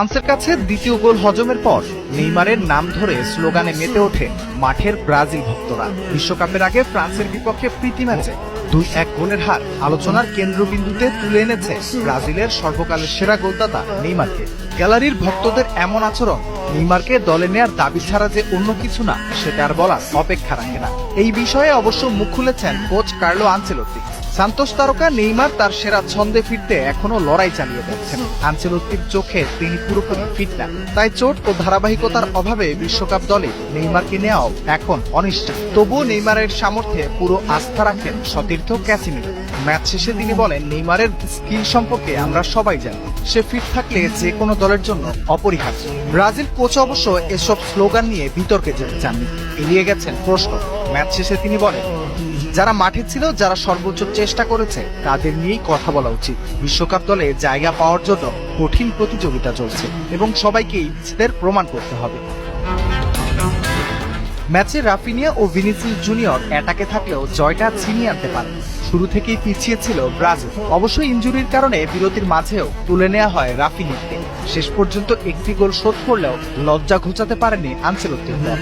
ফ্রান্সের কাছে দ্বিতীয় গোল হজমের পর নেইমারের নাম ধরে স্লোগানে মেতে ওঠে মাঠের ব্রাজিল ভক্তরা। বিশ্বকাপের আগে ফ্রান্সের বিপক্ষে প্রীতি ম্যাচে 2-1 গোলের হার আলোচনার কেন্দ্রবিন্দুতে তুলে এনেছে ব্রাজিলের সর্বকালের সেরা গোলদাতা নেইমারকে। গ্যালারির ভক্তদের এমন আচরণ নেইমারকে দলে নেয়ার দাবি ছাড়া যে অন্য কিছু না, সেটা আর বলার অপেক্ষা রাখে না। এই বিষয়ে অবশ্য মুখ খুলেছেন কোচ কার্লো আনচেলত্তি। সান্তোস তারকা নেইমার তার সেরা ছন্দে ফিরতে এখনো লড়াই চালিয়ে যাচ্ছেন। আনচেলত্তির চোখে তিনি পুরোপুরি ফিট না, তাই চোট ও ধারাবাহিকতার অভাবে বিশ্বকাপ দলে নেইমারকে নেওয়াও এখন অনিশ্চিত। তবুও নেইমারের সামর্থ্যে পুরো আস্থা রাখেন সতীর্থ ক্যাসিমিরো। ম্যাচ শেষে তিনি বলেন, নেইমারের স্কিল সম্পর্কে আমরা সবাই জানি, সে ফিট থাকলে যে কোনো দলের জন্য অপরিহার্য। ব্রাজিল কোচ অবশ্য এসব স্লোগান নিয়ে বিতর্কে যেতে চাননি, এড়িয়ে গেছেন প্রশ্ন। ম্যাচ শেষে তিনি বলেন, যারা মাঠে ছিল, যারা সর্বোচ্চ চেষ্টা করেছে, তাদের নিয়েই কথা বলা উচিত। বিশ্বকাপ দলে জায়গা পাওয়ার জন্য কঠিন প্রতিযোগিতা চলছে এবং সবাইকেই নিজেদের প্রমাণ করতে হবে। ম্যাচে রাফিনিয়া ও ভিনিসিয়াস জুনিয়র অ্যাটাকে থাকলেও জয়টা ছিনিয়ে আনতে পারে। শুরু থেকেই পিছিয়ে ছিল ব্রাজিল। অবশ্যই ইনজুরির কারণে বিরতির মাঝেও তুলে নেওয়া হয় রাফিনিয়াকে। শেষ পর্যন্ত একটি গোল শোধ করলেও লজ্জা ঘোচাতে পারেনি আনচেলত্তির দল।